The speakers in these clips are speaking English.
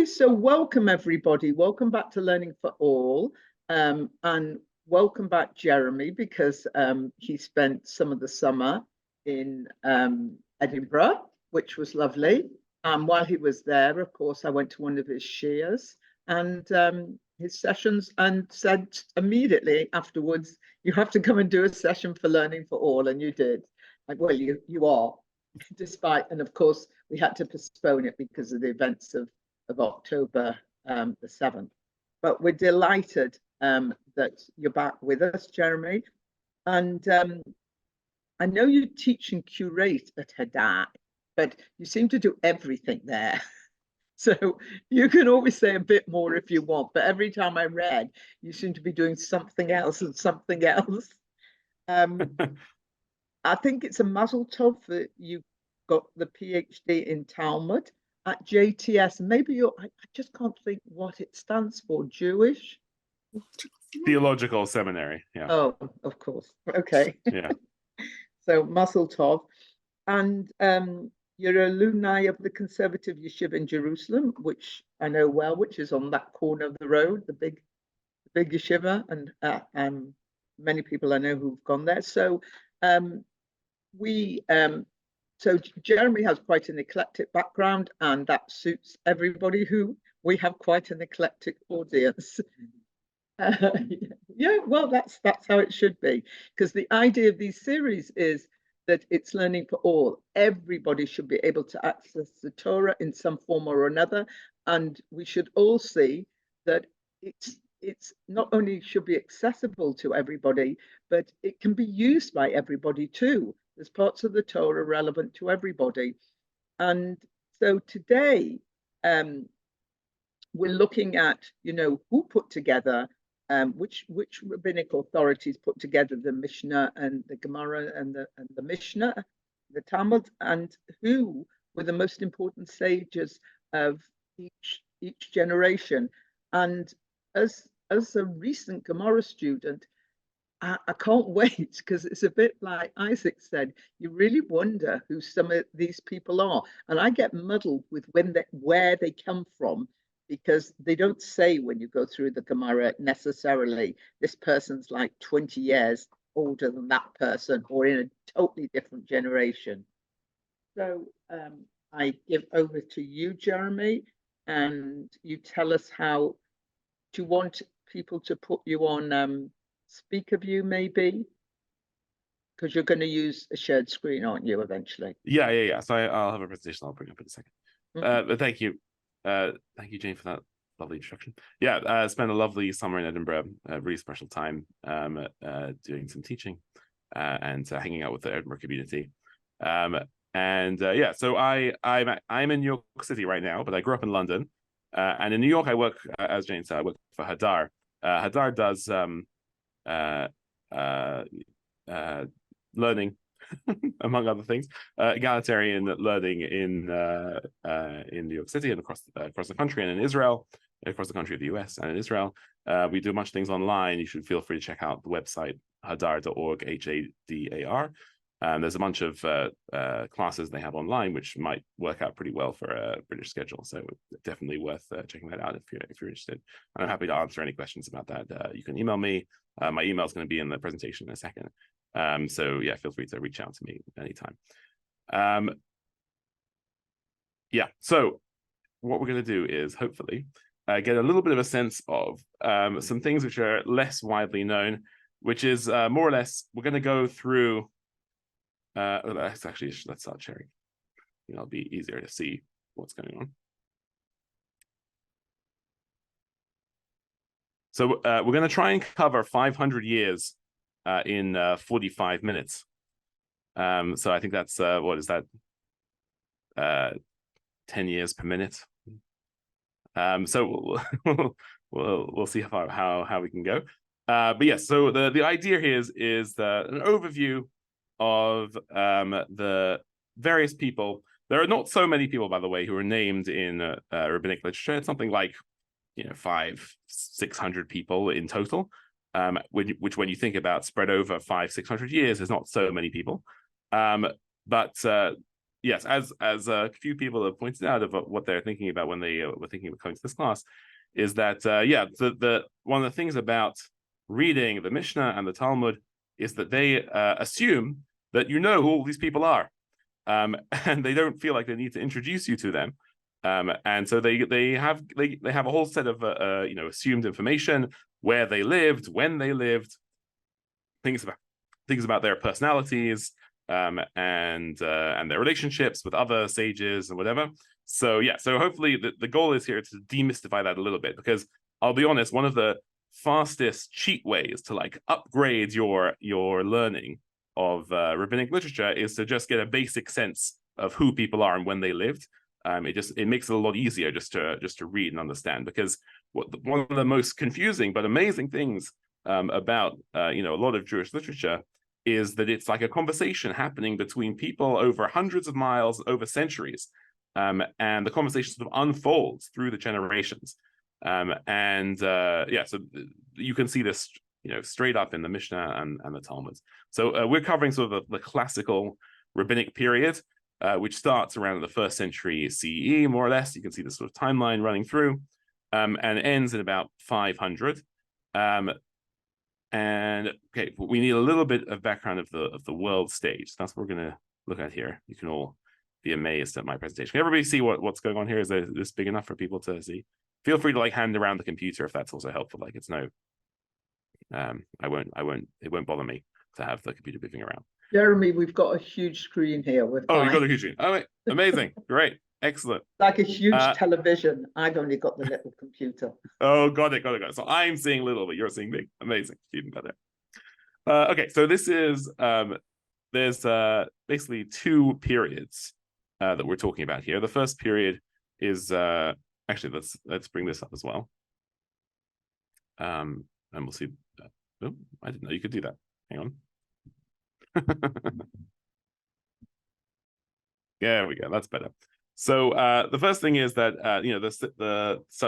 so welcome everybody. Welcome back to Learning for All, and welcome back Jeremy, because he spent some of the summer in Edinburgh, which was lovely. While he was there, of course, I went to one of his shiurs and his sessions, and said immediately afterwards, you have to come and do a session for Learning for All, and you did. Like, well, you are, despite, and of course we had to postpone it because of the events of October the 7th. But we're delighted that you're back with us, Jeremy. And I know you teach and curate at Hadar, but you seem to do everything there. So you can always say a bit more if you want, but every time I read, you seem to be doing something else and something else. I think it's a mazel tov that you got the PhD in Talmud at JTS. Maybe I just can't think what it stands for. Jewish? Theological Seminary. Yeah. Oh, of course. Okay. Yeah. So mazel tov. And you're alumni of the Conservative Yeshiva in Jerusalem, which I know well, which is on that corner of the road, the big yeshiva, and many people I know who've gone there. So so Jeremy has quite an eclectic background, and that suits everybody. Who we have quite an eclectic audience. Yeah, well, that's how it should be, because the idea of these series is that it's learning for all. Everybody should be able to access the Torah in some form or another, and we should all see that it's not only should be accessible to everybody, but it can be used by everybody too. There's parts of the Torah relevant to everybody. And so today, we're looking at, who put together, which rabbinic authorities put together the Mishnah and the Gemara and the Mishnah, the Talmuds, and who were the most important sages of each generation. And as a recent Gemara student, I can't wait, because it's a bit like Isaac said, you really wonder who some of these people are. And I get muddled with where they come from, because they don't say when you go through the Gemara necessarily, this person's like 20 years older than that person, or in a totally different generation. So I give over to you, Jeremy, and you tell us how. Do you want people to put you on speaker view, maybe? Because you're going to use a shared screen, aren't you, eventually? Yeah. So I'll have a presentation I'll bring up in a second. But thank you, Jane, for that lovely introduction. Yeah, I spent a lovely summer in Edinburgh, a really special time, doing some teaching and hanging out with the Edinburgh community. So I'm in New York City right now, but I grew up in London. And in New York, I work, as Jane said, I work for Hadar. Hadar does learning, among other things, egalitarian learning in New York City and across the country, and in Israel, across the country of the US and in Israel. We do much things online. You should feel free to check out the website hadar.org, HADAR. There's a bunch of classes they have online, which might work out pretty well for a British schedule. So definitely worth checking that out if you're interested. And I'm happy to answer any questions about that. You can email me. My email is going to be in the presentation in a second. So yeah, feel free to reach out to me anytime. So what we're going to do is hopefully get a little bit of a sense of some things which are less widely known, which is more or less, we're going to go through. Let's start sharing. It'll be easier to see what's going on. So we're going to try and cover 500 years in 45 minutes. So I think that's what is that? 10 years per minute. So we'll see how we can go. But yes, so the idea here is an overview of the various people. There are not so many people, by the way, who are named in rabbinic literature. It's something like 500-600 people in total, which when you think about spread over 500-600 years is not so many people. But yes, as a few people have pointed out about what they're thinking about when they were thinking about coming to this class, is that the one of the things about reading the Mishnah and the Talmud is that they assume that you know who all these people are, and they don't feel like they need to introduce you to them, and so they have a whole set of assumed information, where they lived, when they lived, things about their personalities, and their relationships with other sages and whatever. So hopefully the goal is here to demystify that a little bit, because I'll be honest, one of the fastest cheat ways to like upgrade your learning of rabbinic literature is to just get a basic sense of who people are and when they lived. It makes it a lot easier just to read and understand, because one of the most confusing but amazing things about a lot of Jewish literature is that it's like a conversation happening between people over hundreds of miles, over centuries, and the conversation sort of unfolds through the generations. So you can see this straight up in the Mishnah and the Talmuds. So we're covering sort of the classical rabbinic period, which starts around the 1st century CE, more or less. You can see the sort of timeline running through, and ends in about 500. And okay, we need a little bit of background of the world stage. That's what we're going to look at here. You can all be amazed at my presentation. Can everybody see what's going on here? Is this big enough for people to see? Feel free to like hand around the computer if that's also helpful. Like it's no, it won't bother me to have the computer moving around. Jeremy, we've got a huge screen here. You've got a huge screen. Oh, wait, amazing, great, excellent. Like a huge television. I've only got the little computer. Oh, got it. So I'm seeing little, but you're seeing big. Amazing, even better. Okay, so this is there's basically 2 periods that we're talking about here. The first period is actually let's bring this up as well, and we'll see. Oh, I didn't know you could do that. Hang on. There we go. That's better. So the first thing is that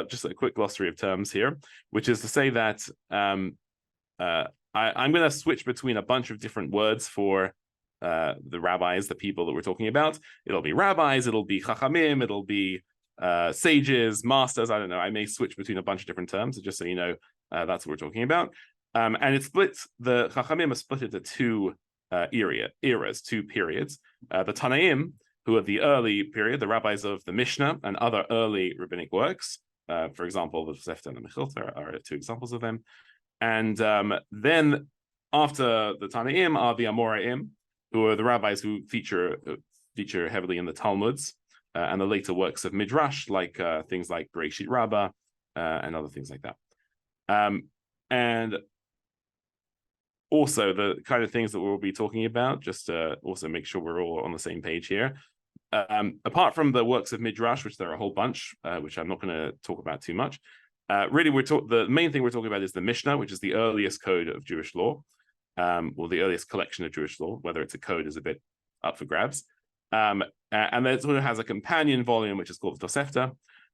just a quick glossary of terms here, which is to say that I'm going to switch between a bunch of different words for the rabbis, the people that we're talking about. It'll be rabbis, it'll be chachamim, it'll be sages, masters. I don't know. I may switch between a bunch of different terms, just so you know that's what we're talking about. And it splits. The chachamim are split into 2 eras, 2 periods. The Tanaim, who are the early period, the rabbis of the Mishnah and other early rabbinic works. For example, the Tosefta and the Mechilta are 2 examples of them. And then after the Tanaim are the Amoraim, who are the rabbis who feature heavily in the Talmuds and the later works of Midrash, like things like Bereshit Rabbah and other things like that. And also the kind of things that we'll be talking about, just to also make sure we're all on the same page here. Apart from the works of Midrash, which there are a whole bunch, which I'm not going to talk about too much, really the main thing we're talking about is the Mishnah, which is the earliest code of Jewish law, or the earliest collection of Jewish law. Whether it's a code is a bit up for grabs. And then it sort of has a companion volume, which is called the Tosefta.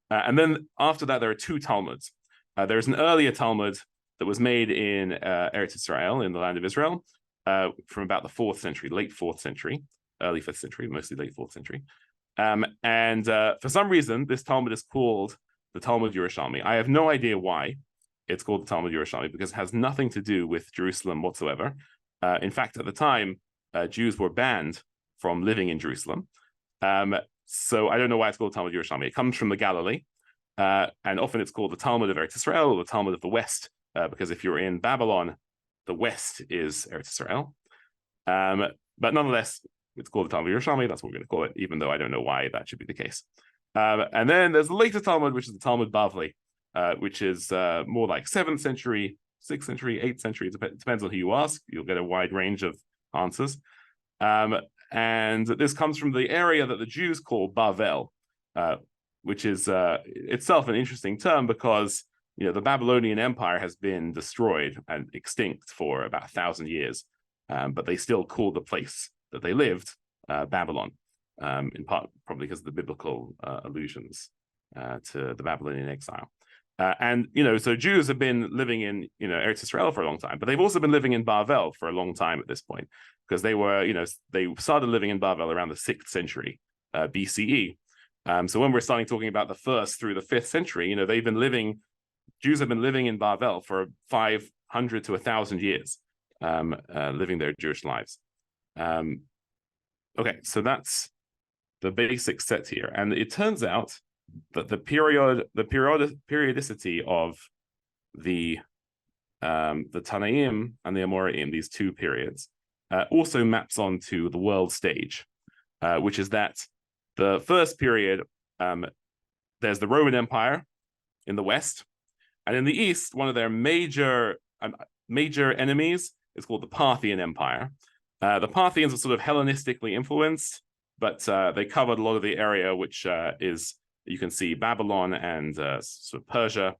And then after that, there are 2 Talmuds. There's an earlier Talmud that was made in Eretz Israel, in the land of Israel, from about the 4th century, late 4th century, early 5th century, mostly late 4th century. And for some reason, this Talmud is called the Talmud Yerushalmi. I have no idea why it's called the Talmud Yerushalmi, because it has nothing to do with Jerusalem whatsoever. In fact, at the time, Jews were banned from living in Jerusalem. So I don't know why it's called Talmud Yerushalmi. It comes from the Galilee, and often it's called the Talmud of Eretz Israel or the Talmud of the West, because if you're in Babylon, the West is Eretz Israel. But nonetheless, it's called the Talmud Yerushalmi. That's what we're going to call it, even though I don't know why that should be the case. And then there's the later Talmud, which is the Talmud Bavli, which is more like 7th century, 6th century, 8th century. It depends on who you ask. You'll get a wide range of answers. And this comes from the area that the Jews call Bavel, which is itself an interesting term, because the Babylonian Empire has been destroyed and extinct for about 1,000 years, but they still call the place that they lived Babylon, in part probably because of the biblical allusions to the Babylonian exile. So Jews have been living in Eretz Israel for a long time, but they've also been living in Bavel for a long time at this point, because they were they started living in Bavel around the 6th century BCE. So when we're starting talking about the 1st through the 5th century, Jews have been living in Bavel for 500 to 1,000 years, living their Jewish lives. Okay, so that's the basic set here, and it turns out that the periodicity of the Tanaim and the Amoraim, these two periods, also maps onto the world stage, which is that the first period, there's the Roman Empire in the west, and in the east, one of their major enemies is called the Parthian Empire. The Parthians are sort of Hellenistically influenced, but they covered a lot of the area, which is, you can see, Babylon and sort of Persia.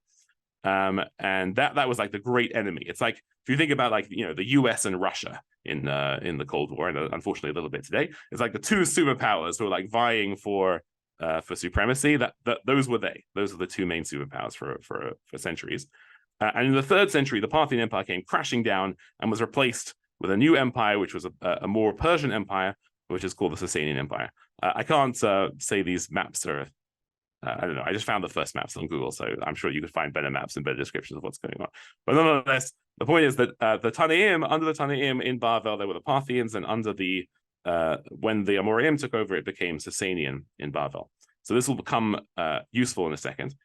And that was like the great enemy. It's like, if you think about like, the US and Russia in the Cold War, and unfortunately a little bit today, it's like the two superpowers who are like vying for supremacy. Those were the two main superpowers for centuries. And in the 3rd century, the Parthian Empire came crashing down and was replaced with a new empire, which was a more Persian empire, which is called the Sasanian Empire. I can't say these maps are, I don't know, I just found the first maps on Google, so I'm sure you could find better maps and better descriptions of what's going on. But nonetheless, the point is that under the Tanaim in Bavel, there were the Parthians, and when the Amoraim took over, it became Sasanian in Bavel. So this will become useful in a second.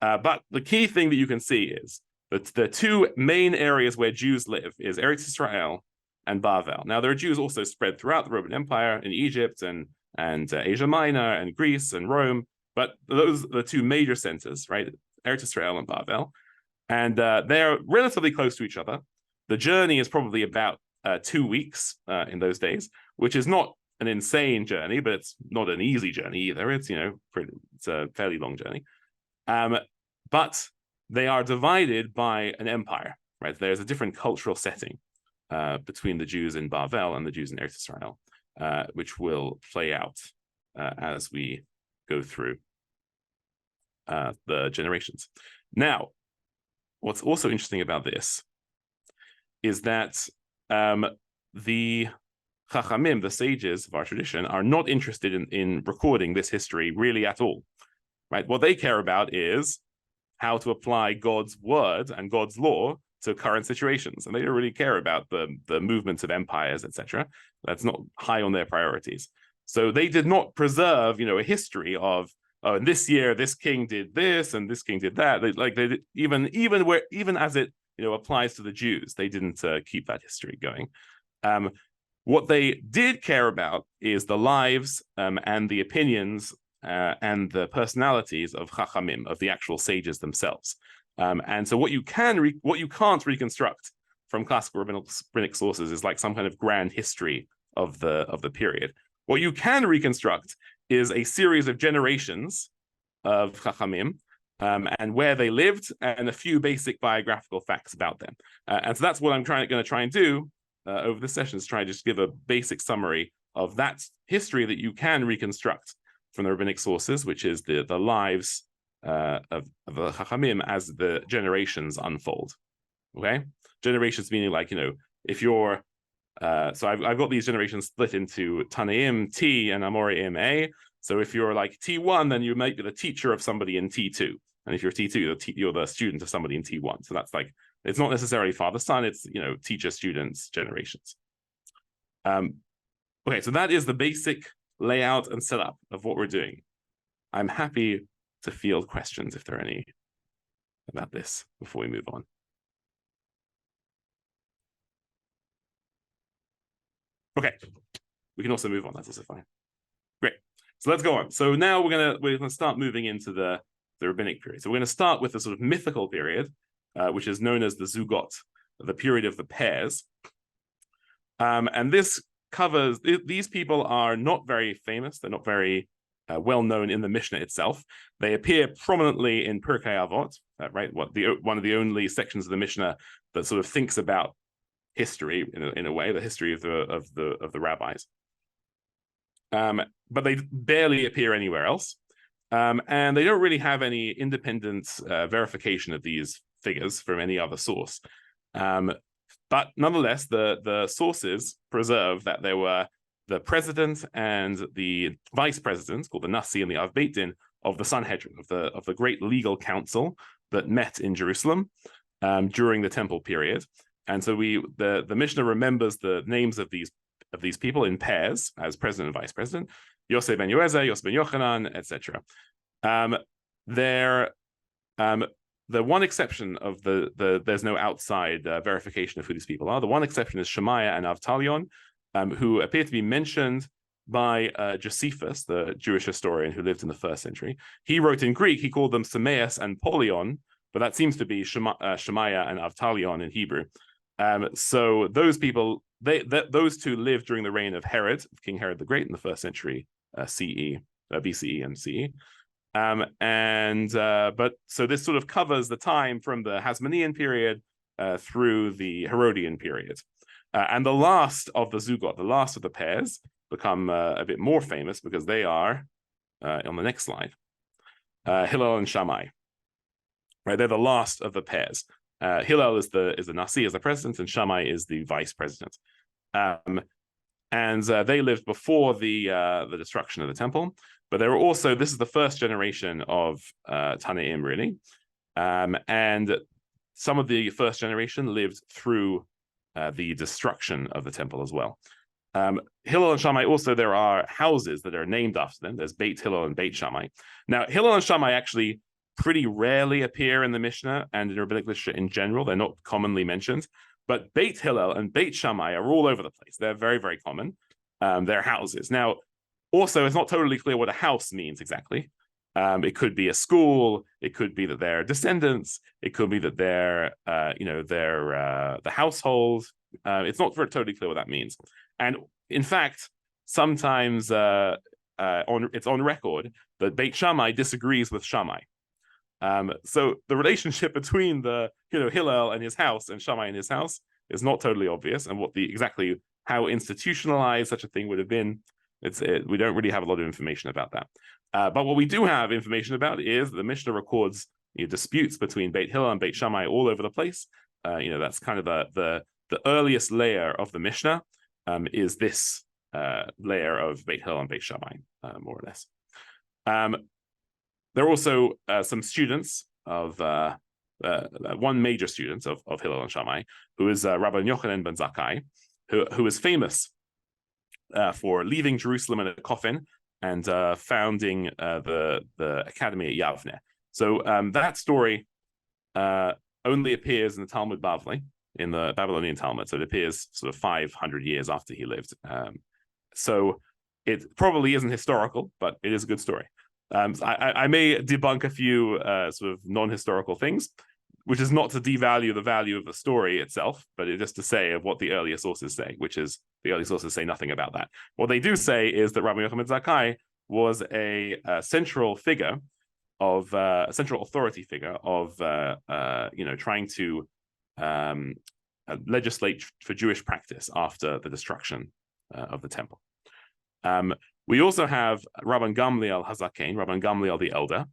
But the key thing that you can see is that the two main areas where Jews live is Eretz Israel and Bavel. Now, there are Jews also spread throughout the Roman Empire in Egypt and Asia Minor and Greece and Rome, but those are the two major centers, right? Eretz Israel and Bavel. And they're relatively close to each other. The journey is probably about 2 weeks in those days, which is not an insane journey, but it's not an easy journey either. It's, it's a fairly long journey. But they are divided by an empire, right? There's a different cultural setting between the Jews in Bavel and the Jews in Eretz Israel, which will play out as we go through the generations. Now, what's also interesting about this is that the Chachamim, the sages of our tradition, are not interested in recording this history really at all, right? What they care about is how to apply God's word and God's law to current situations, and they don't really care about the movements of empires, etc. That's not high on their priorities. So they did not preserve, a history of this year this king did this and this king did that. Even as it applies to the Jews, they didn't keep that history going. What they did care about is the lives and the opinions and the personalities of Chachamim, of the actual sages themselves. And so what you can't reconstruct from classical rabbinic sources is like some kind of grand history of the period. What you can reconstruct is a series of generations of Chachamim and where they lived and a few basic biographical facts about them. And so that's what I'm going to try and do over the sessions, try to just give a basic summary of that history that you can reconstruct from the rabbinic sources, which is the lives of the Chachamim as the generations unfold. Okay, generations meaning like if you're so I've got these generations split into Tanaim T and Amoraim A. So if you're like T1, then you might be the teacher of somebody in T2, and if you're T2, you're the student of somebody in T1. So that's like, it's not necessarily father-son, it's teacher students generations. Okay, so that is the basic layout and setup of what we're doing. I'm happy to field questions if there are any about this before we move on. Okay, we can also move on. That's also fine. Great. So let's go on. So now we're gonna start moving into the rabbinic period. So we're going to start with the sort of mythical period, which is known as the Zugot, the period of the pairs. And this covers, these people are not very famous. They're not very well known in the Mishnah itself. They appear prominently in Pirkei Avot, right? One of the only sections of the Mishnah that sort of thinks about history in a way, the history of the rabbis. But they barely appear anywhere else. And they don't really have any independent verification of these figures from any other source. But nonetheless, the sources preserve that there were the president and the vice president, called the Nasi and the Av Beit Din, of the Sanhedrin, of the great legal council that met in Jerusalem during the temple period. And so the Mishnah remembers the names of these people in pairs as president and vice president: Yosef ben Yoezer, Yosef ben Yochanan, etc. The one exception of there's no outside verification of who these people are. The one exception is Shemaiah and Avtalion, who appear to be mentioned by Josephus, the Jewish historian who lived in the 1st century. He wrote in Greek, he called them Semeas and Polion, but that seems to be Shemaiah and Avtalion in Hebrew. So those people, those two lived during the reign of Herod, King Herod the Great, in the 1st century BCE and CE. But so this sort of covers the time from the Hasmonean period through the Herodian period. And the last of the Zugot, the last of the pairs, become a bit more famous because they are, on the next slide, Hillel and Shammai. Right, they're the last of the pairs. Hillel is the Nasi, is the president, and Shammai is the vice president. And they lived before the destruction of the temple. But they were also, this is the first generation of Tanaim, really. And some of the first generation lived through the destruction of the temple as well. Hillel and Shammai, also there are houses that are named after them. There's Beit Hillel and Beit Shammai. Now, Hillel and Shammai actually pretty rarely appear in the Mishnah and in rabbinic literature in general. They're not commonly mentioned. But Beit Hillel and Beit Shammai are all over the place. They're very, very common. They're houses. Now, also, it's not totally clear what a house means exactly. It could be a school. It could be that they're descendants. It could be that they're, they're the household. It's not totally clear what that means. And in fact, sometimes it's on record that Beit Shammai disagrees with Shammai. So the relationship between the Hillel and his house and Shammai and his house is not totally obvious, and what exactly how institutionalized such a thing would have been, we don't really have a lot of information about that. But what we do have information about is that the Mishnah records disputes between Beit Hillel and Beit Shammai all over the place. That's kind of the earliest layer of the Mishnah is this layer of Beit Hillel and Beit Shammai, more or less. There are also some students of one major student of Hillel and Shammai, who is Rabbi Yochanan ben Zakkai, who is famous for leaving Jerusalem in a coffin and founding the academy at Yavne. So that story only appears in the Talmud Bavli, in the Babylonian Talmud. So it appears sort of 500 years after he lived. So it probably isn't historical, but it is a good story. I may debunk a few sort of non-historical things, which is not to devalue the value of the story itself, but it's just to say of what the earlier sources say, which is the early sources say nothing about that. What they do say is that Rabbi Yochanan ben Zakkai was a central figure of a central authority figure of trying to legislate for Jewish practice after the destruction of the temple. We also have Rabban Gamliel Hazaken, Rabban Gamliel the elder,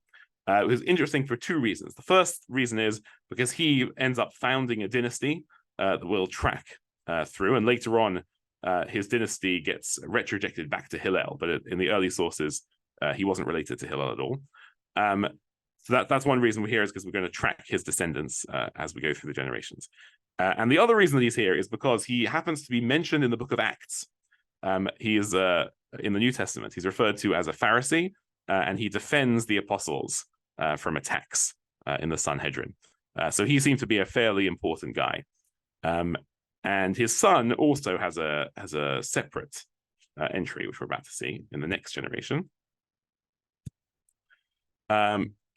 who's interesting for two reasons. The first reason is because he ends up founding a dynasty that we'll track through, and later on his dynasty gets retrojected back to Hillel, but in the early sources he wasn't related to Hillel at all. So that's one reason we're here, is because we're going to track his descendants as we go through the generations. And the other reason that he's here is because he happens to be mentioned in the book of Acts. He is in the New Testament, he's referred to as a Pharisee, and he defends the apostles from attacks in the Sanhedrin. So he seemed to be a fairly important guy. And his son also has a separate entry, which we're about to see in the next generation.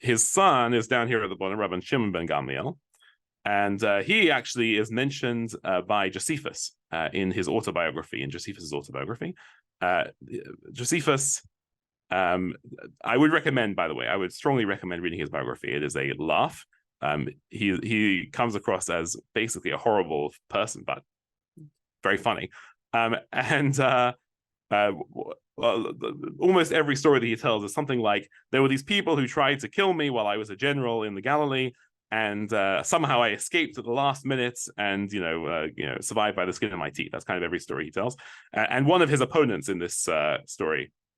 His son is down here at the bottom, Rabban Shimon ben Gamliel, and he actually is mentioned by Josephus in his autobiography, in Josephus's autobiography. Josephus, I would recommend, by the way, I would strongly recommend reading his biography. It is a laugh. He comes across as basically a horrible person, but very funny. Almost every story that he tells is something like, there were these people who tried to kill me while I was a general in the Galilee, and somehow I escaped at the last minute and survived by the skin of my teeth. That's kind of every story he tells. And one of his opponents in this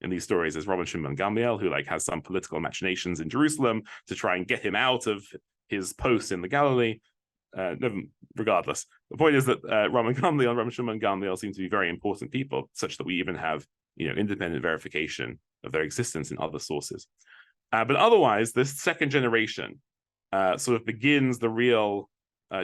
in these stories is Rabban Shimon Gamliel, who has some political machinations in Jerusalem to try and get him out of his post in the Galilee. Regardless, the point is that Rabban Gamliel and Rabban Shimon Gamliel seem to be very important people, such that we even have independent verification of their existence in other sources. But otherwise, this second generation sort of begins the real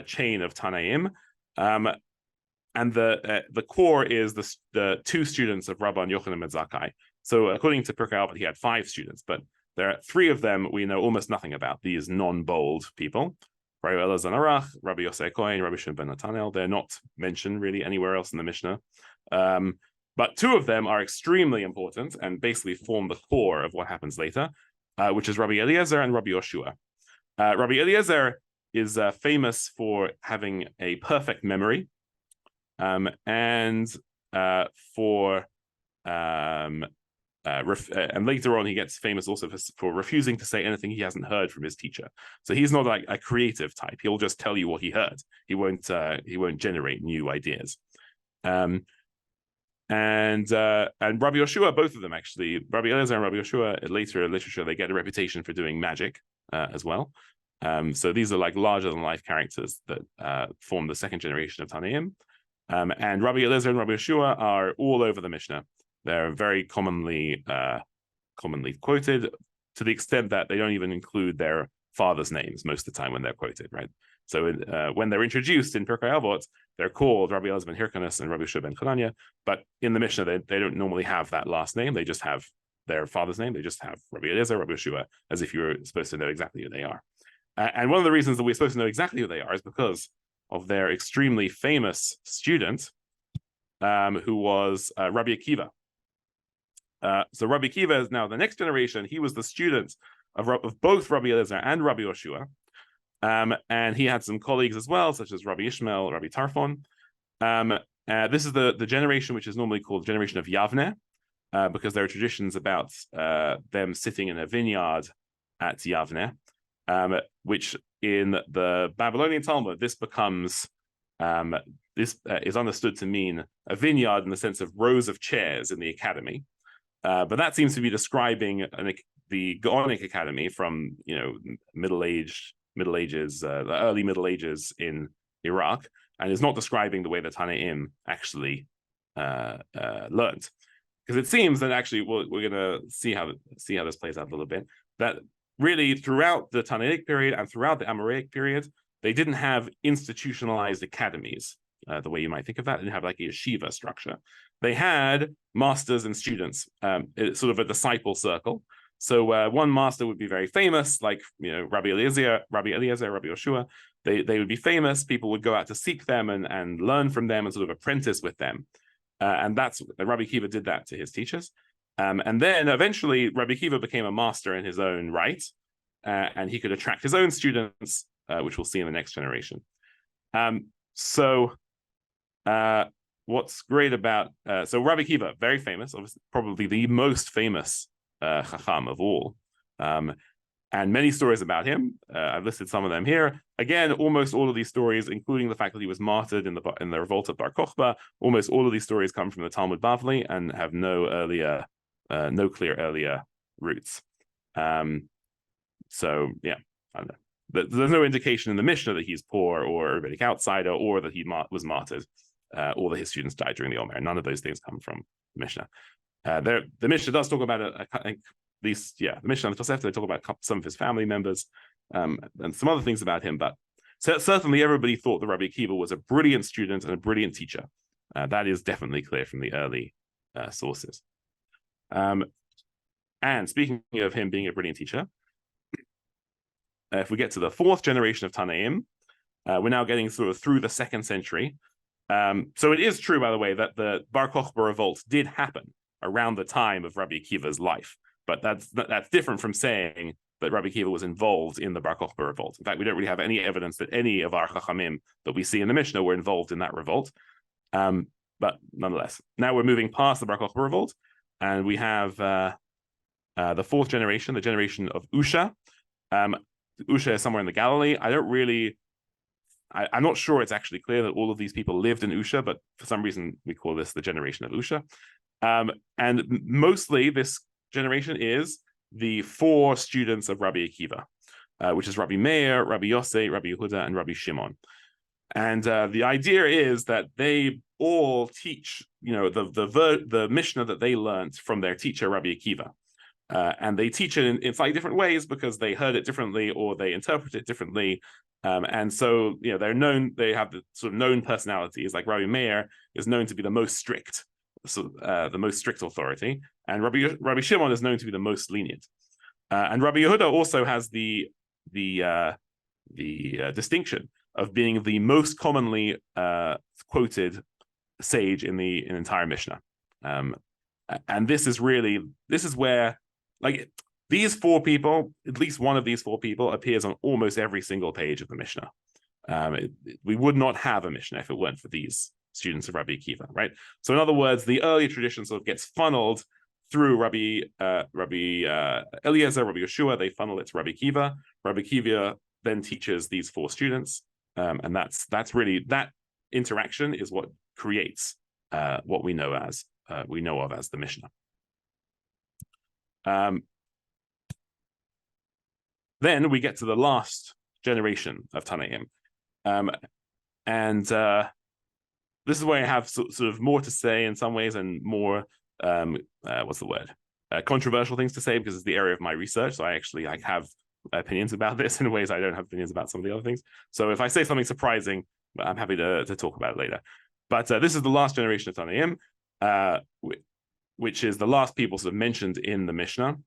chain of Tanaim, and the core is the two students of Rabban Yochanan ben Zakkai. So according to Pirkei Avot, he had 5 students, but there are 3 of them we know almost nothing about. These non-bold people, Rabbi Elazar Narach, Rabbi Yosei Cohen, Rabbi Shimon ben Nathanael. They're not mentioned really anywhere else in the Mishnah. But 2 of them are extremely important and basically form the core of what happens later, which is Rabbi Eliezer and Rabbi Yoshua. Rabbi Eliezer is famous for having a perfect memory, and later on he gets famous also for refusing to say anything he hasn't heard from his teacher. So he's not like a creative type. He'll just tell you what he heard. He won't generate new ideas. And Rabbi Yoshua, both of them actually, Rabbi Eliezer and Rabbi Yoshua, later in literature, they get a reputation for doing magic as well. So these are larger than life characters that form the second generation of Tanaim. And Rabbi Eliezer and Rabbi Yoshua are all over the Mishnah. They're very commonly quoted, to the extent that they don't even include their fathers' names most of the time when they're quoted, right? So when they're introduced in Pirkei Avot, they're called Rabbi Elazar ben Hirkanos and Rabbi Shua ben Chananya, but in the Mishnah, they don't normally have that last name. They just have their father's name. They just have Rabbi Eliezer, Rabbi Shua, as if you were supposed to know exactly who they are. And one of the reasons that we're supposed to know exactly who they are is because of their extremely famous student, who was Rabbi Akiva. So Rabbi Akiva is now the next generation. He was the student of both Rabbi Eliezer and Rabbi Yoshua. And he had some colleagues as well, such as Rabbi Ishmael, Rabbi Tarfon. This is the generation which is normally called the generation of Yavne, because there are traditions about them sitting in a vineyard at Yavne, which in the Babylonian Talmud, this becomes, this is understood to mean a vineyard in the sense of rows of chairs in the academy. But that seems to be describing the Gaonic academy from Middle Ages, the early Middle Ages in Iraq, and is not describing the way the Tanaim actually learned. Because it seems that actually we're going to see how this plays out a little bit. That really throughout the Talmudic period and throughout the Amoraic period, they didn't have institutionalized academies the way you might think of that. They didn't have like a yeshiva structure. They had masters and students, sort of a disciple circle. So one master would be very famous, like Rabbi Eliezer, Rabbi Yoshua. They would be famous. People would go out to seek them and learn from them and sort of apprentice with them. And Rabbi Akiva did that to his teachers. And then eventually Rabbi Akiva became a master in his own right, and he could attract his own students, which we'll see in the next generation. What's great about so Rabbi Akiva, very famous, obviously, probably the most famous Chacham of all, and many stories about him. I've listed some of them here. Again, almost all of these stories, including the fact that he was martyred in the revolt of Bar Kokhba, almost all of these stories come from the Talmud Bavli and have no clear earlier roots. So yeah, I don't know. But there's no indication in the Mishnah that he's poor or a rabbinic outsider, or that he was martyred, or that his students died during the Omer. None of those things come from the Mishnah. The Mishnah does talk about the Mishnah and the Tosefta, they talk about some of his family members and some other things about him. But certainly everybody thought that Rabbi Akiva was a brilliant student and a brilliant teacher. That is definitely clear from the early sources. And speaking of him being a brilliant teacher, if we get to the 4th generation of Tanaim, we're now getting sort of through the 2nd century. So it is true, by the way, that the Bar Kokhba revolt did happen around the time of Rabbi Akiva's life, but that's different from saying that Rabbi Akiva was involved in the Bar Kokhba revolt. In fact, we don't really have any evidence that any of our Chachamim that we see in the Mishnah were involved in that revolt. But nonetheless, now we're moving past the Bar Kokhba revolt, and we have the 4th generation, the generation of Usha. Usha is somewhere in the Galilee. I'm not sure it's actually clear that all of these people lived in Usha, but for some reason we call this the generation of Usha. And mostly this generation is the 4 students of Rabbi Akiva, which is Rabbi Meir, Rabbi Yossi, Rabbi Yehuda, and Rabbi Shimon. And the idea is that they all teach, the Mishnah that they learned from their teacher, Rabbi Akiva. And they teach it in slightly different ways because they heard it differently or they interpret it differently. And so, they're known, they have the sort of known personalities, like Rabbi Meir is known to be the most strict, the most strict authority. And Rabbi Shimon is known to be the most lenient. And Rabbi Yehuda also has the distinction of being the most commonly quoted sage in the entire Mishnah. And this is where, like, these 4 people, at least one of these 4 people appears on almost every single page of the Mishnah. We would not have a Mishnah if it weren't for these students of Rabbi Akiva, right? So in other words, the early tradition sort of gets funneled through Rabbi Eliezer, Rabbi Yeshua. They funnel it to Rabbi Akiva. Rabbi Akiva then teaches these 4 students. And that's really, that interaction is what creates what we know of as the Mishnah. Then we get to the last generation of Tanaim. And this is where I have sort of more to say in some ways and more, controversial things to say, because it's the area of my research. So I have opinions about this in ways I don't have opinions about some of the other things. So if I say something surprising, I'm happy to talk about it later. But this is the last generation of Tanaim, which is the last people sort of mentioned in the Mishnah.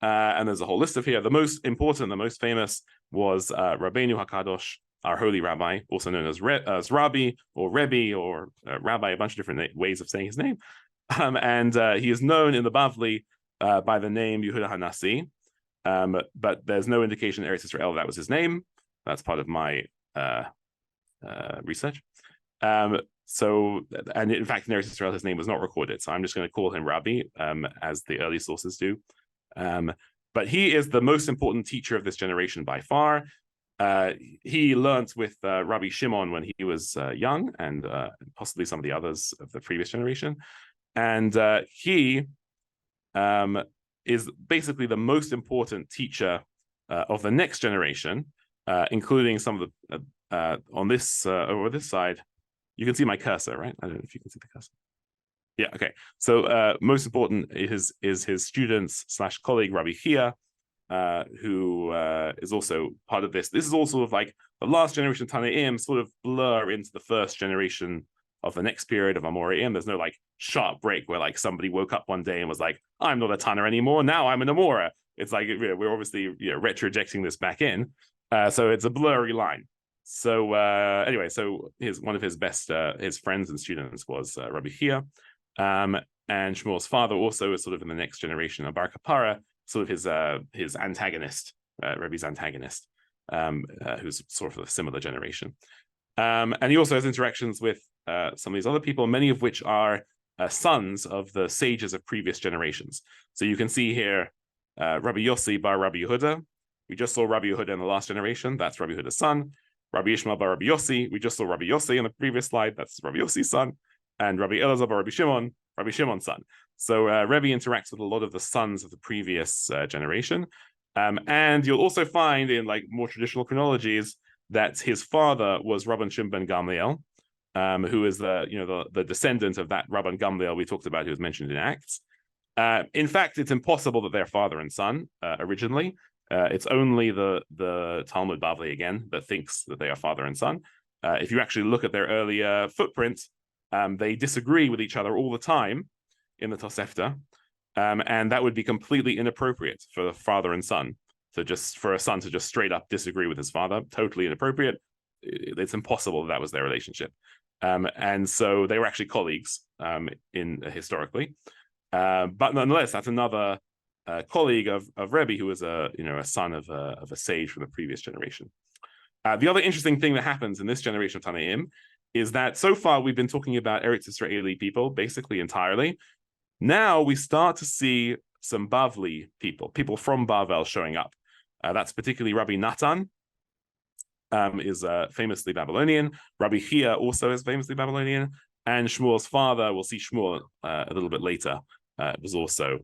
And there's a whole list of here. The most important, the most famous was Rabbeinu HaKadosh, our holy rabbi, also known as Rabbi or Rebbe or Rabbi, a bunch of different ways of saying his name. And he is known in the Bavli by the name Yehuda HaNasi. But there's no indication in Eretz Israel that was his name. That's part of my research. So, and in fact, in Eretz Israel, his name was not recorded. So I'm just going to call him Rabbi, as the early sources do. But he is the most important teacher of this generation by far. He learnt with Rabbi Shimon when he was young, and possibly some of the others of the previous generation. And he is basically the most important teacher of the next generation, including some of the on this over this side. You can see my cursor, right? I don't know if you can see the cursor. Yeah, okay. So most important is his students / colleague Rabbi Chia, who is also part of this. This is all sort of like the last generation of Tanaim sort of blur into the first generation of the next period of Amoraim. There's no like sharp break where like somebody woke up one day and was like, I'm not a Tana anymore, now I'm an Amora. It's like we're obviously retrojecting this back in. So it's a blurry line. So anyway, so one of his best his friends and students was Rabbi Chia. And Shmuel's father also is sort of in the next generation of Bar Kapara, sort of his antagonist, Rebbe's antagonist, who's sort of a similar generation. And he also has interactions with some of these other people, many of which are sons of the sages of previous generations. So you can see here Rabbi Yossi bar Rabbi Yehuda. We just saw Rabbi Yehuda in the last generation. That's Rabbi Yehuda's son. Rabbi Ishmael bar Rabbi Yossi. We just saw Rabbi Yossi in the previous slide. That's Rabbi Yossi's son. And Rabbi Elazar bar Rabbi Shimon's son. So Rebbe interacts with a lot of the sons of the previous generation. And you'll also find in like more traditional chronologies that his father was Rabban Shimon ben Gamliel, who is the descendant of that Rabban Gamliel we talked about, who was mentioned in Acts. In fact, it's impossible that they're father and son originally. It's only the Talmud Bavli again that thinks that they are father and son. If you actually look at their earlier footprints, they disagree with each other all the time in the Tosefta, and that would be completely inappropriate for the father and son. So just for a son to just straight up disagree with his father, totally inappropriate. It's impossible that was their relationship. And so they were actually colleagues historically. But nonetheless, that's another colleague of Rebbe who was a son of a sage from the previous generation. The other interesting thing that happens in this generation of Tanaim is that so far we've been talking about Eretz Israeli people basically entirely. Now we start to see some Bavli people from Bavel showing up. That's particularly Rabbi Natan, is famously Babylonian. Rabbi Chia also is famously Babylonian. And Shmuel's father, we'll see Shmuel a little bit later, was also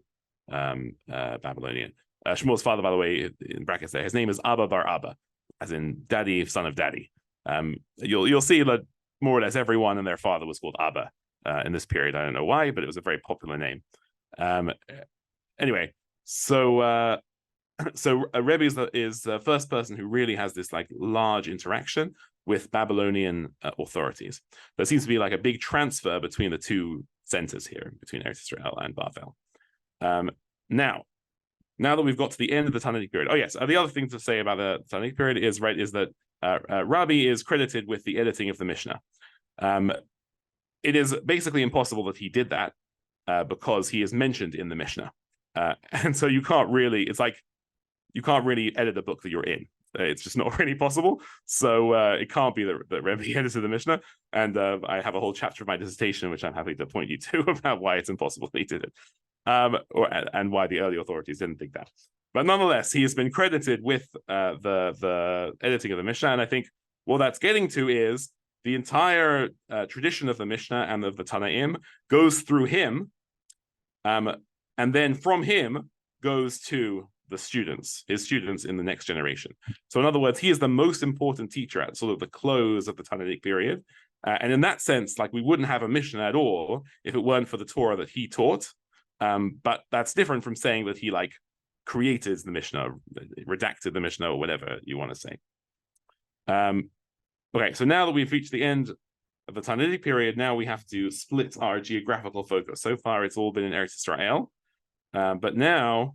Babylonian. Shmuel's father, by the way, in brackets there, his name is Abba bar Abba, as in daddy, son of daddy. You'll see that more or less everyone and their father was called Abba in this period. I don't know why, but it was a very popular name. Anyway, so Rebbe is the first person who really has this like large interaction with Babylonian authorities. There seems to be like a big transfer between the two centers here, between Eretz Israel and Bavel. Now that we've got to the end of the Talmudic period, oh yes, the other thing to say about the Talmudic period is that Rabbi is credited with the editing of the Mishnah. It is basically impossible that he did that because he is mentioned in the Mishnah, and so you can't really edit a book that you're in. It's just not really possible. So it can't be that Rebbe edited the Mishnah. And I have a whole chapter of my dissertation, which I'm happy to point you to, about why it's impossible that he did it, and why the early authorities didn't think that. But nonetheless, he has been credited with the editing of the Mishnah. And I think what that's getting to is the entire tradition of the Mishnah and of the Tanaim goes through him, and then from him goes to his students in the next generation. So in other words, he is the most important teacher at sort of the close of the Talmudic period. And in that sense, like we wouldn't have a Mishnah at all if it weren't for the Torah that he taught. But that's different from saying that he like created the Mishnah, redacted the Mishnah, or whatever you want to say. Okay, so now that we've reached the end of the Talmudic period, now we have to split our geographical focus. So far, it's all been in Eretz Israel. But now,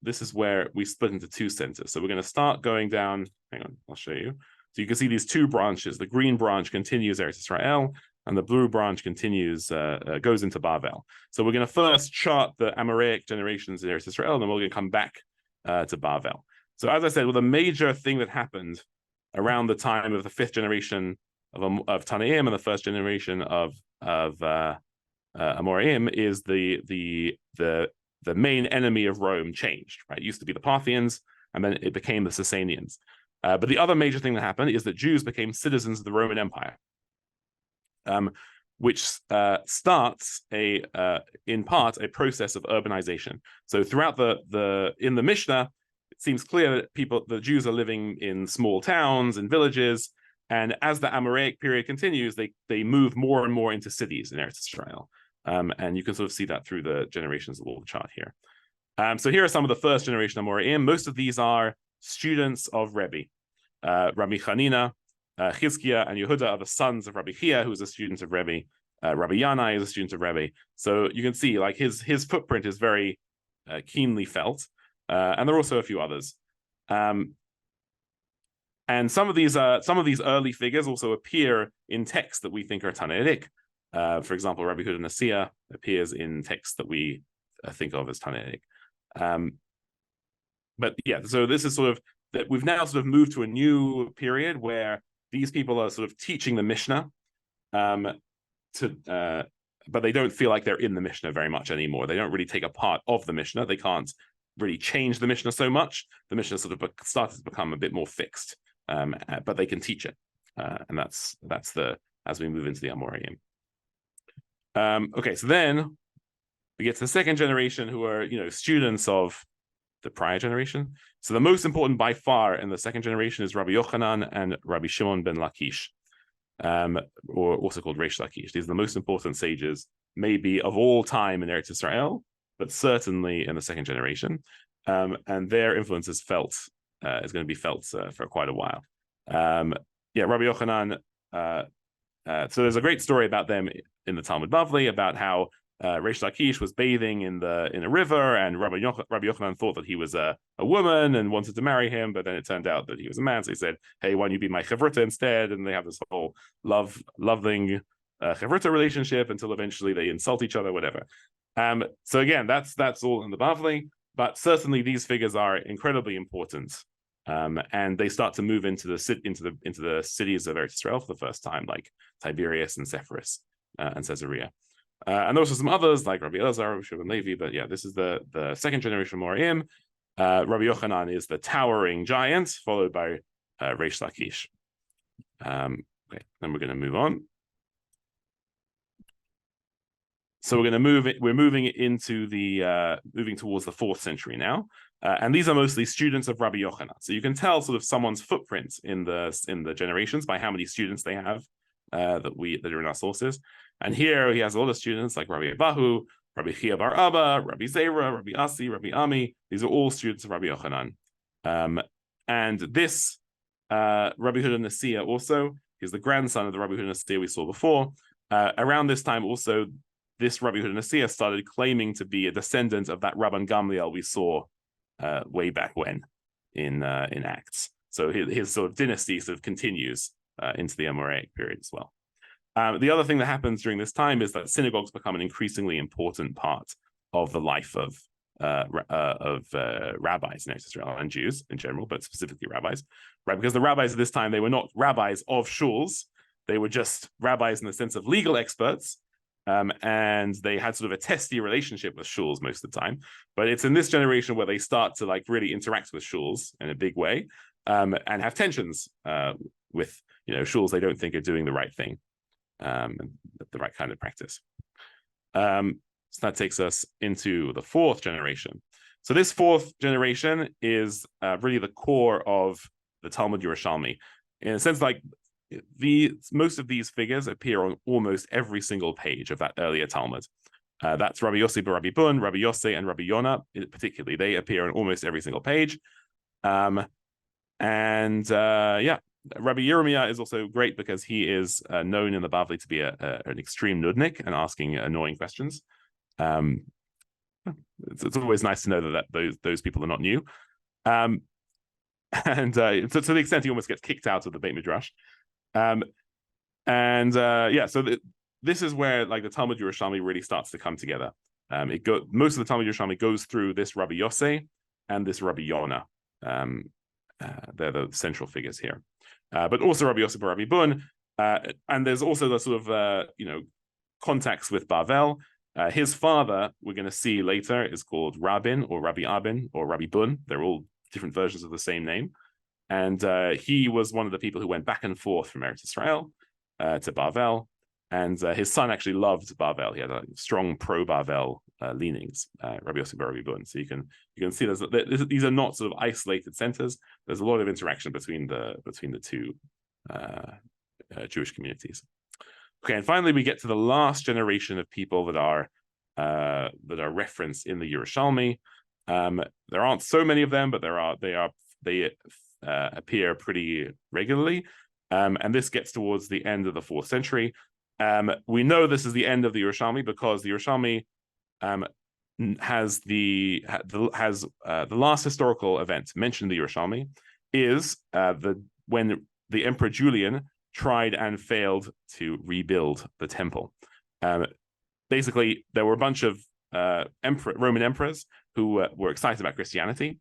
this is where we split into two centers. So we're going to start going down. Hang on, I'll show you. So you can see these two branches. The green branch continues Eretz Israel, and the blue branch continues, goes into Bavel. So we're going to first chart the Amoraic generations in Eretz Israel, and then we're going to come back to Bavel. So as I said, well, the major thing that happened around the time of the fifth generation of Tanaim and the first generation of Amoraim is the main enemy of Rome changed, right? It used to be the Parthians, and then it became the Sasanians. But the other major thing that happened is that Jews became citizens of the Roman Empire, which starts in part a process of urbanization. So throughout in the Mishnah, it seems clear that the Jews are living in small towns and villages, and as the Amoraic period continues, they move more and more into cities in Eretz Israel. And you can sort of see that through the generations that we'll chart here. So here are some of the first generation Amoraim. Most of these are students of Rebbe. Rabbi Chanina, Chizkiah, and Yehuda are the sons of Rabbi Chia, who is a student of Rebbe. Rabbi Yanai is a student of Rebbe. So you can see like his footprint is very keenly felt. And there are also a few others. And some of these early figures also appear in texts that we think are Tannaitic. For example, Rabbi Huda Nasiya appears in texts that we think of as Tannaitic. But yeah, so this is sort of that we've now sort of moved to a new period where these people are sort of teaching the Mishnah, but they don't feel like they're in the Mishnah very much anymore. They don't really take a part of the Mishnah. They can't really change the Mishnah so much. The Mishnah sort of started to become a bit more fixed, but they can teach it, and that's as we move into the Amoraim. Okay, so then we get to the second generation, who are students of the prior generation. So the most important by far in the second generation is Rabbi Yochanan and Rabbi Shimon ben Lakish, or also called Reish Lakish. These are the most important sages, maybe of all time in Eretz Israel, but certainly in the second generation. And their influence is going to be felt for quite a while. Rabbi Yochanan. So there's a great story about them in the Talmud Bavli about how Reish Lakish was bathing in a river, and Rabbi Yochanan thought that he was a woman and wanted to marry him, but then it turned out that he was a man. So he said, "Hey, why don't you be my chavruta instead?" And they have this whole loving chavruta relationship until eventually they insult each other, whatever. So again, that's all in the Bavli, but certainly these figures are incredibly important. And they start to move into the cities of Eretz Israel for the first time, like Tiberias and Sepphoris and Caesarea. And there are also some others like Rabbi Elazar, Rabbi Shimon Levi, but yeah, this is the second generation Amoraim. Rabbi Yochanan is the towering giant, followed by Reish Lakish. Okay, then we're going to move on. So we're moving into the moving towards the 4th century now, and these are mostly students of Rabbi Yochanan. So you can tell sort of someone's footprint in the generations by how many students they have that are in our sources. And here he has a lot of students like Rabbi Abahu, Rabbi Chia bar Abba, Rabbi Zera, Rabbi Asi, Rabbi Ami. These are all students of Rabbi Yochanan. And this Rabbi Huda Nasiya also is the grandson of the Rabbi Huda Nasiya we saw before. Around this time also, this Rabbi Huda Nasiya started claiming to be a descendant of that Rabban Gamliel we saw way back when in Acts. So his sort of dynasty sort of continues into the Amoraic period as well. The other thing that happens during this time is that synagogues become an increasingly important part of the life of rabbis in Israel and Jews in general, but specifically rabbis, right? Because the rabbis at this time, they were not rabbis of shuls; they were just rabbis in the sense of legal experts, and they had sort of a testy relationship with shuls most of the time. But it's in this generation where they start to like really interact with shuls in a big way, and have tensions with shuls they don't think are doing the right thing. The right kind of practice. So that takes us into the 4th generation. So this 4th generation is really the core of the Talmud Yerushalmi. In a sense, like most of these figures appear on almost every single page of that earlier Talmud. That's Rabbi Yossi bar Rabbi Bun, Rabbi Yossi, and Rabbi Yonah, particularly. They appear on almost every single page. Rabbi Yirmiyah is also great because he is known in the Bavli to be an extreme nudnik and asking annoying questions. It's always nice to know that those people are not new. To the extent he almost gets kicked out of the Beit Midrash. This is where like the Talmud Yerushalmi really starts to come together. Most of the Talmud Yerushalmi goes through this Rabbi Yossi and this Rabbi Yonah. They're the central figures here. But also Rabbi Yossi bar Rabbi Bun, and there's also the sort of contacts with Bavel. His father, we're going to see later, is called Rabin or Rabbi Abin or Rabbi Bun. They're all different versions of the same name, and he was one of the people who went back and forth from Eretz Israel to Bavel, and his son actually loved Bavel. He had a strong pro-Bavel leanings, Rabbi Yossi bar Rabbi Bun. So you can see these are not sort of isolated centers. There's a lot of interaction between the two Jewish communities. Okay, and finally we get to the last generation of people that are referenced in the Yerushalmi. There aren't so many of them, but they appear pretty regularly, and this gets towards the end of the 4th century. We know this is the end of the Yerushalmi because the Yerushalmi has the last historical event mentioned in the Yerushalmi is when the Emperor Julian tried and failed to rebuild the temple. Basically, there were a bunch of Roman emperors who were excited about Christianity,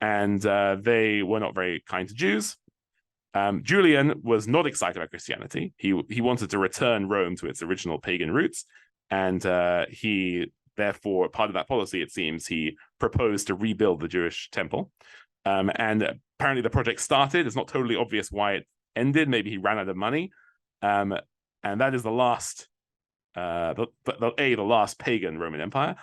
and they were not very kind to Jews. Julian was not excited about Christianity. He wanted to return Rome to its original pagan roots, and he therefore, part of that policy, it seems, he proposed to rebuild the Jewish temple. And apparently the project started. It's not totally obvious why it ended. Maybe he ran out of money. And that is the last, the last pagan Roman emperor,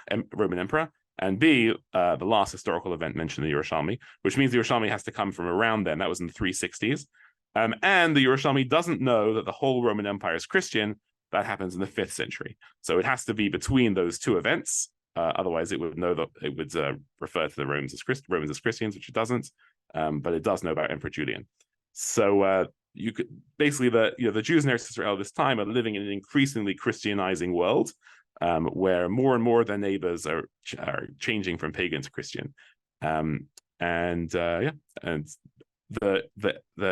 and B, the last historical event mentioned in the Yerushalmi, which means the Yerushalmi has to come from around then. That was in the 360s. And the Yerushalmi doesn't know that the whole Roman Empire is Christian. That happens in the 5th century. So it has to be between those two events. Otherwise, it would know that it would refer to the Romans as Christians, which it doesn't. But it does know about Emperor Julian. So you could basically the Jews in Eretz Israel at this time are living in an increasingly Christianizing world, where more and more of their neighbors are changing from pagan to Christian. And the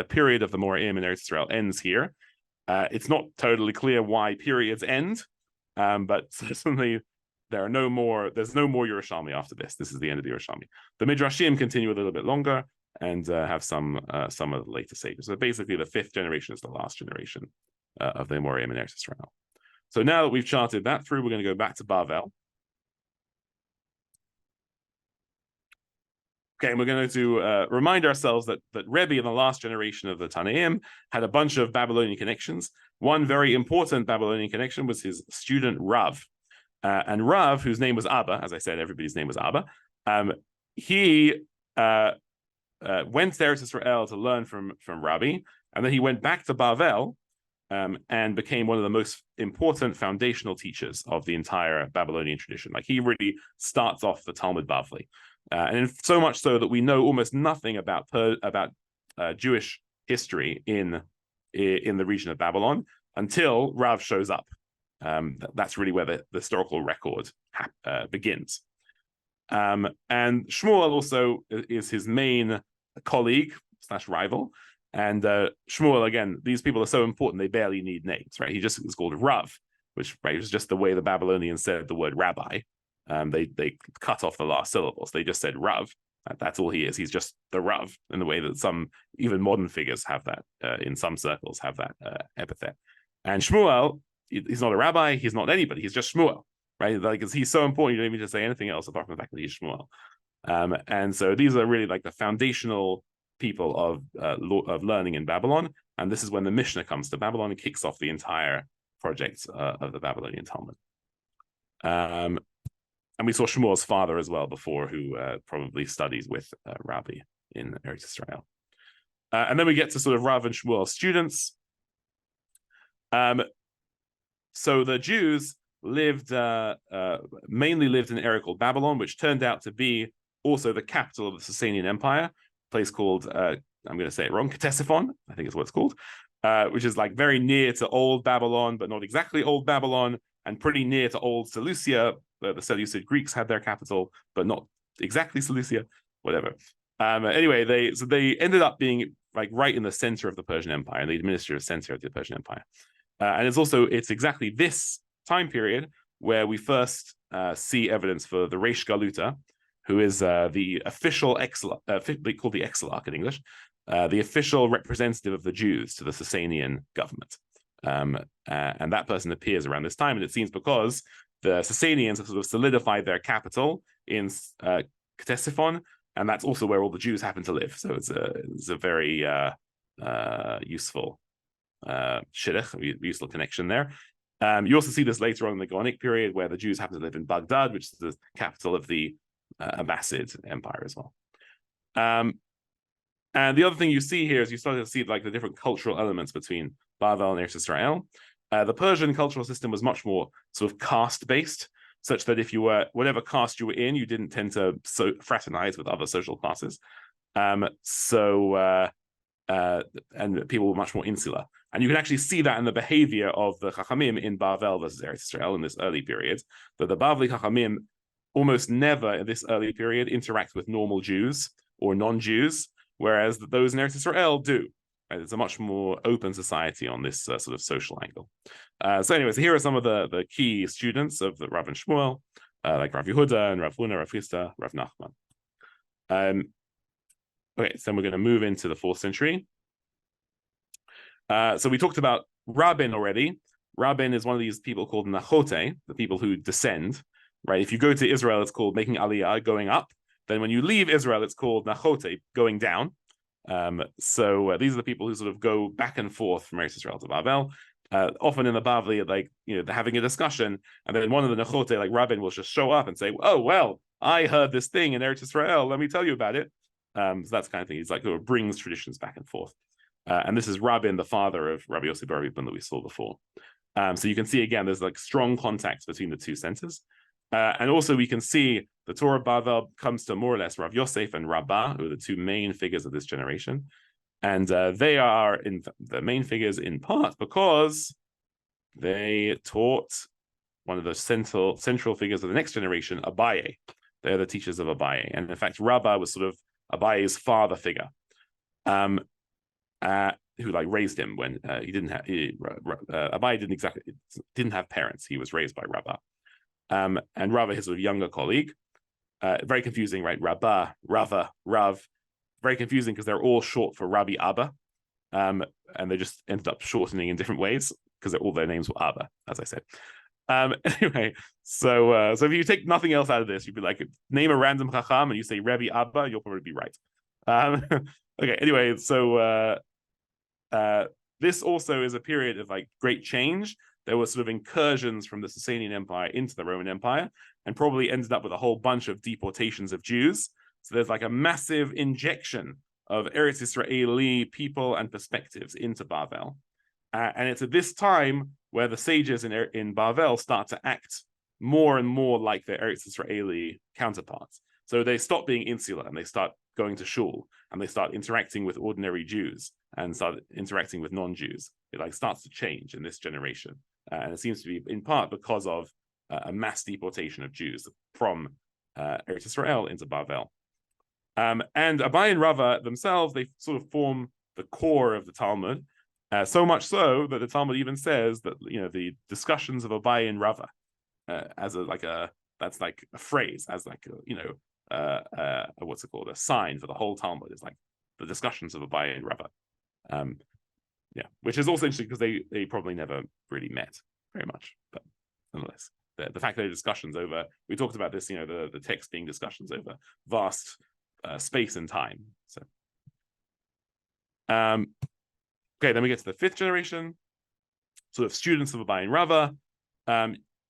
period of the Moraim in Eretz Israel ends here. It's not totally clear why periods end, but certainly there's no more Yerushalmi after this. This is the end of the Yerushalmi. The Midrashim continue a little bit longer and have some of the later sages. So basically the 5th generation is the last generation of the Amoraim in Eretz Israel. So now that we've charted that through, we're going to go back to Bavel. Okay, and we're going to remind ourselves that Rebbe in the last generation of the Tanaim had a bunch of Babylonian connections. One very important Babylonian connection was his student Rav. And Rav, whose name was Abba, as I said, everybody's name was Abba, he went there to Israel to learn from Rabbi, and then he went back to Bavel and became one of the most important foundational teachers of the entire Babylonian tradition. Like, he really starts off the Talmud Bavli. And so much so that we know almost nothing about Jewish history in the region of Babylon until Rav shows up. That's really where the historical record begins. And Shmuel also is his main colleague / rival. And Shmuel, again, these people are so important, they barely need names, right? He just is called Rav, which is just the way the Babylonians said the word rabbi. They cut off the last syllables. They just said Rav. That's all he is. He's just the Rav, in the way that some even modern figures have that, in some circles have that epithet. And Shmuel, he's not a rabbi, he's not anybody, he's just Shmuel, right? Like, he's so important, you don't need to say anything else apart from the fact that he's Shmuel. And so these are really like the foundational people of learning in Babylon. And this is when the Mishnah comes to Babylon and kicks off the entire project of the Babylonian Talmud. And we saw Shmuel's father as well before, who probably studies with Rabbi in Eretz Israel. And then we get to sort of Rav and Shmuel's students. So the Jews mainly lived in an area called Babylon, which turned out to be also the capital of the Sasanian Empire, a place called, I'm going to say it wrong, Ctesiphon, I think is what it's called, which is like very near to Old Babylon, but not exactly Old Babylon, and pretty near to Old Seleucia. The Seleucid Greeks had their capital, but not exactly Seleucia, whatever. Anyway, they ended up being like right in the center of the Persian Empire, and the administrative center of the Persian Empire. And it's exactly this time period where we first see evidence for the Reish Galuta, who is the official called the Exilarch in English, the official representative of the Jews to the Sasanian government. And that person appears around this time, and it seems because the Sasanians have sort of solidified their capital in Ctesiphon, and that's also where all the Jews happen to live. So it's a very useful shidduch, useful connection there. You also see this later on in the Gaonic period, where the Jews happen to live in Baghdad, which is the capital of the Abbasid Empire as well. And the other thing you see here is you start to see like the different cultural elements between Bavel and Eretz Israel. The Persian cultural system was much more sort of caste-based, such that if you were, whatever caste you were in, you didn't tend to fraternize with other social classes. And people were much more insular. And you can actually see that in the behavior of the Chachamim in Bavel versus Eretz Israel in this early period, that the Bavli Chachamim almost never in this early period interact with normal Jews or non-Jews, whereas those in Eretz Israel do. Right? It's a much more open society on this sort of social angle. So anyways, here are some of the key students of the Rav and Shmuel, like Rav Yehuda and Rav Huna, Rav Chisda, Rav Nachman. Okay, so we're going to move into the 4th century. So we talked about Rabbin already. Rabbin is one of these people called Nachote, the people who descend. Right? If you go to Israel, it's called making Aliyah, going up. Then when you leave Israel, it's called Nachote, going down. So these are the people who sort of go back and forth from Eretz Israel to Bavel. Often in the Bavli, like, they're having a discussion, and then one of the Nachote, like Rabbin, will just show up and say, "Oh, well, I heard this thing in Eretz Israel. Let me tell you about it." So that's the kind of thing. He's like, who brings traditions back and forth. And this is Rabbin, the father of Rabbi Yossi bar Rabban that we saw before. So you can see again, there's like strong contacts between the two centers. And also we can see the Torah of Bavel comes to more or less Rav Yosef and Rabbah, who are the two main figures of this generation. And they are the main figures in part because they taught one of the central figures of the next generation, Abaye. They're the teachers of Abaye. And in fact, Rabbah was sort of Abaye's father figure, who like raised him when he didn't have, Abaye didn't have parents. He was raised by Rabbah. And Rabbah, his sort of younger colleague. Very confusing, right? Rabbah, Rava, Rav. Very confusing because they're all short for Rabbi Abba. And they just ended up shortening in different ways because all their names were Abba, as I said. Anyway, so if you take nothing else out of this, you'd be like, name a random chacham and you say Rebbe Abba, you'll probably be right. Okay, anyway, so this also is a period of like great change. There were sort of incursions from the Sasanian Empire into the Roman Empire, and probably ended up with a whole bunch of deportations of Jews. So there's like a massive injection of Eretz Israeli people and perspectives into Bavel. And it's at this time where the sages in Bavel start to act more and more like their Eretz Israeli counterparts. So they stop being insular and they start going to shul and they start interacting with ordinary Jews and start interacting with non-Jews. It like starts to change in this generation. And it seems to be in part because of a mass deportation of Jews from Eretz Israel into Bavel. And Abai and Rava themselves, they sort of form the core of the Talmud, so much so that the Talmud even says that, you know, the discussions of Abai and Rava as that's like a phrase, as like a, you know, what's it called, a sign for the whole Talmud is like the discussions of Abai and Rava. Yeah, which is also interesting because they probably never really met very much, but nonetheless, the fact that discussions over, we talked about this, you know, the text being discussions over vast space and time. So, okay, then we get to the fifth generation, sort of students of Abai and Rava.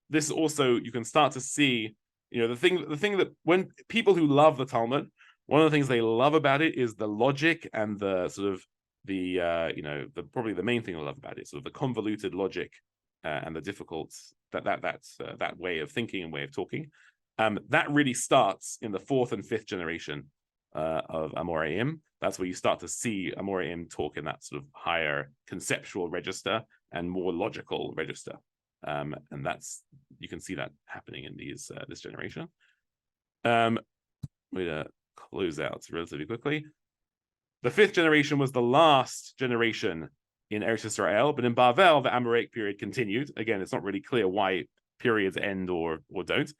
This also, you can start to see, you know, the thing that when people who love the Talmud, one of the things they love about it is the logic and the sort of the you know, probably the main thing I love about it, sort of the convoluted logic and the difficult that way of thinking and way of talking. That really starts in the fourth and fifth generation of Amoraim. That's where you start to see Amoraim talk in that sort of higher conceptual register and more logical register. And that's, you can see that happening in these this generation. We're gonna close out relatively quickly. The fifth generation was the last generation in Eretz Israel, but in Bavel, the Amoraic period continued. Again, it's not really clear why periods end or don't,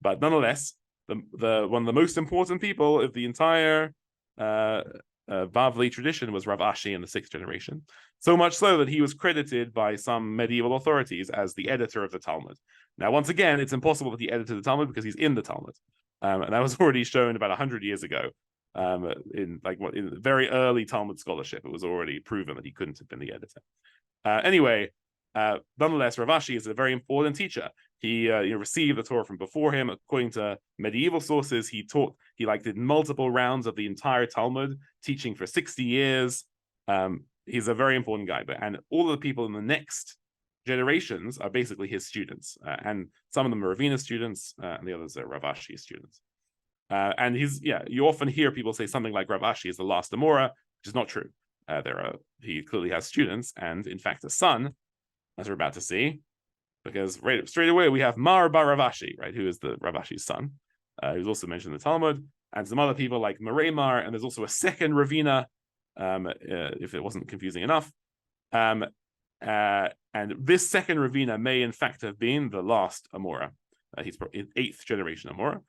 but nonetheless, the one of the most important people of the entire Bavli tradition was Rav Ashi in the sixth generation. So much so that he was credited by some medieval authorities as the editor of the Talmud. Now, once again, it's impossible that he edited the Talmud because he's in the Talmud, and that was already shown about 100 years ago. In very early Talmud scholarship, it was already proven that he couldn't have been the editor. Anyway, nonetheless, Rav Ashi is a very important teacher. He received the Torah from before him. According to medieval sources, he did multiple rounds of the entire Talmud, teaching for 60 years. He's a very important guy, and all of the people in the next generations are basically his students, and some of them are Ravina students, and the others are Rav Ashi students. And you often hear people say something like Rav Ashi is the last Amora, which is not true. He clearly has students, and in fact a son, as we're about to see, because straight away we have Mar bar Rav Ashi, right, who is the Rav Ashi's son, who's also mentioned in the Talmud, and some other people like Mar, and there's also a second Ravina, if it wasn't confusing enough. And this second Ravina may in fact have been the last Amora. He's eighth generation Amora.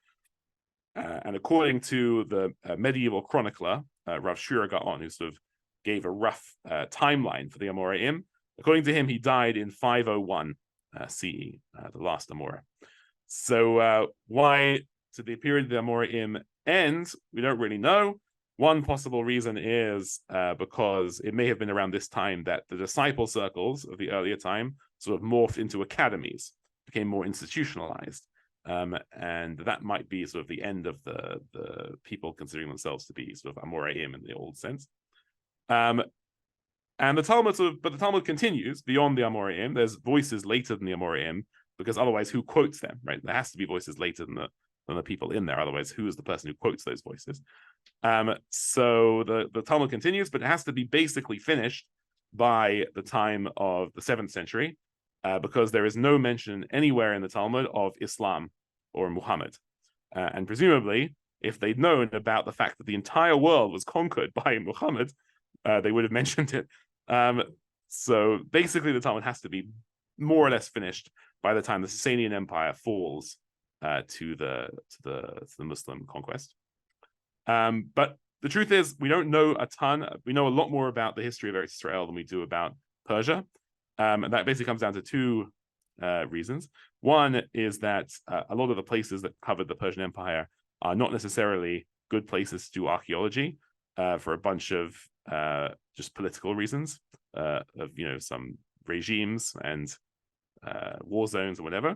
And according to the medieval chronicler, Rav Shura Gaon, who sort of gave a rough timeline for the Amoraim, according to him, he died in 501 CE, the last Amora. So why did the period of the Amoraim end? We don't really know. One possible reason is because it may have been around this time that the disciple circles of the earlier time sort of morphed into academies, became more institutionalized. And that might be sort of the end of the people considering themselves to be sort of Amoraim in the old sense. And the Talmud but the Talmud continues beyond the Amoraim. There's voices later than the Amoraim, because otherwise who quotes them, right? There has to be voices later than the people in there. Otherwise, who is the person who quotes those voices? So the Talmud continues, but it has to be basically finished by the time of the 7th century. Because there is no mention anywhere in the Talmud of Islam or Muhammad. And presumably, if they'd known about the fact that the entire world was conquered by Muhammad, they would have mentioned it. So basically, the Talmud has to be more or less finished by the time the Sasanian Empire falls to the Muslim conquest. But the truth is, we don't know a ton. We know a lot more about the history of Eretz Israel than we do about Persia. And that basically comes down to two reasons. One is that a lot of the places that covered the Persian Empire are not necessarily good places to do archaeology for a bunch of just political reasons of some regimes and war zones or whatever.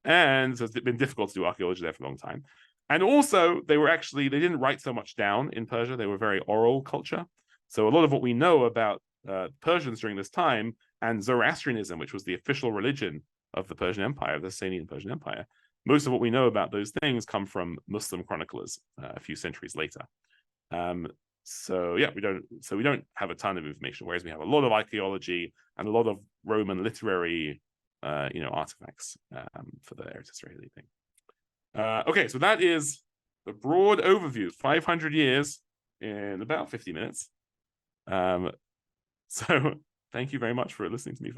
And so it's been difficult to do archaeology there for a long time. And also, they didn't write so much down in Persia. They were very oral culture. So a lot of what we know about Persians during this time, and Zoroastrianism, which was the official religion of the Persian Empire, the Sasanian Persian Empire, most of what we know about those things come from Muslim chroniclers a few centuries later. So we don't have a ton of information, whereas we have a lot of archaeology and a lot of Roman literary artifacts for the Eretz Israeli thing. Okay, so that is the broad overview, 500 years in about 50 minutes. So thank you very much for listening to me for